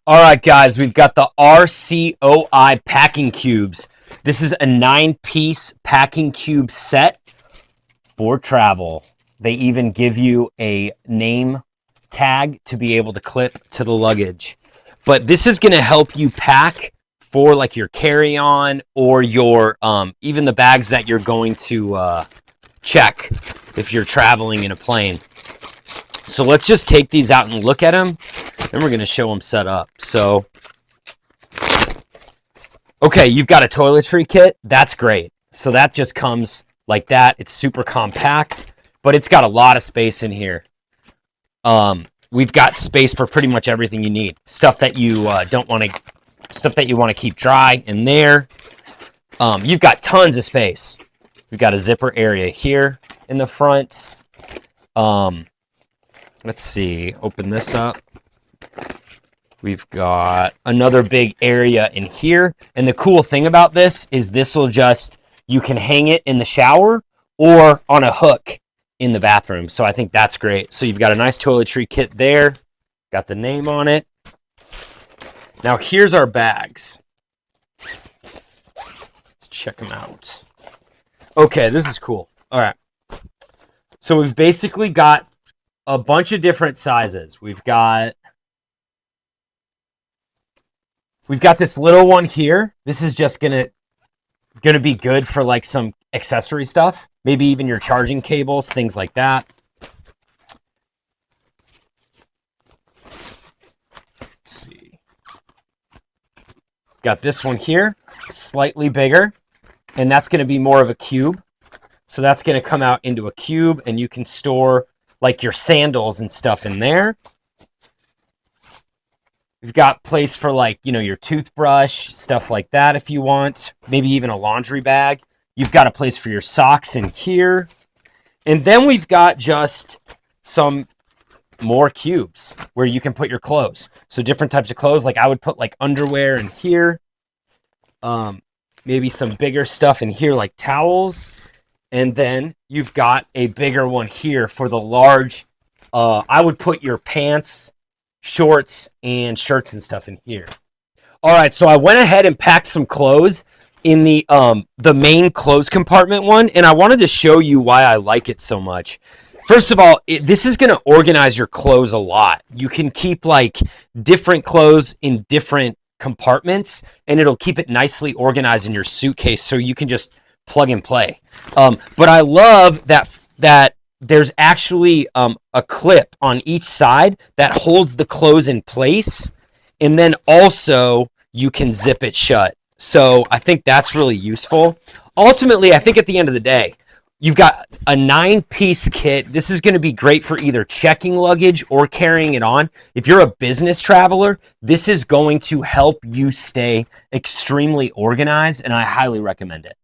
All right, guys, we've got the RCOI packing cubes. This is a 9-piece packing cube set for travel. They even give you a name tag to be able to clip to the luggage. But this is going to help you pack for like your carry-on or your even the bags that you're going to check if you're traveling in a plane. So let's just take these out and look at them. Then we're going to show them set up. So, okay, you've got a toiletry kit. That's great. So that just comes like that. It's super compact, but it's got a lot of space in here. We've got space for pretty much everything you need. Stuff that you stuff that you want to keep dry in there. You've got tons of space. We've got a zipper area here in the front. Let's see, open this up. We've got another big area in here. And the cool thing about this is this will just, you can hang it in the shower or on a hook in the bathroom. So I think that's great. So you've got a nice toiletry kit there. Got the name on it. Now here's our bags. Let's check them out. Okay, this is cool. All right. So we've basically got a bunch of different sizes. We've got this little one here. This is just gonna be good for like some accessory stuff. Maybe even your charging cables, things like that. Let's see. Got this one here, slightly bigger, and that's gonna be more of a cube. So that's gonna come out into a cube, and you can store like your sandals and stuff in there. You've got place for like, you know, your toothbrush, stuff like that if you want. Maybe even a laundry bag. You've got a place for your socks in here. And then we've got just some more cubes where you can put your clothes. So different types of clothes. Like I would put like underwear in here. Maybe some bigger stuff in here like towels. And then you've got a bigger one here for the large. I would put your pants, shorts, and shirts and stuff in here. All right, so I went ahead and packed some clothes in the main clothes compartment one, and I wanted to show you why I like it so much. First of all, this is going to organize your clothes a lot. You can keep like different clothes in different compartments, and it'll keep it nicely organized in your suitcase so you can just plug and play. But I love that there's actually a clip on each side that holds the clothes in place, and then also you can zip it shut. So I think that's really useful. Ultimately, I think at the end of the day, you've got a 9-piece kit. This is going to be great for either checking luggage or carrying it on. If you're a business traveler, this is going to help you stay extremely organized, and I highly recommend it.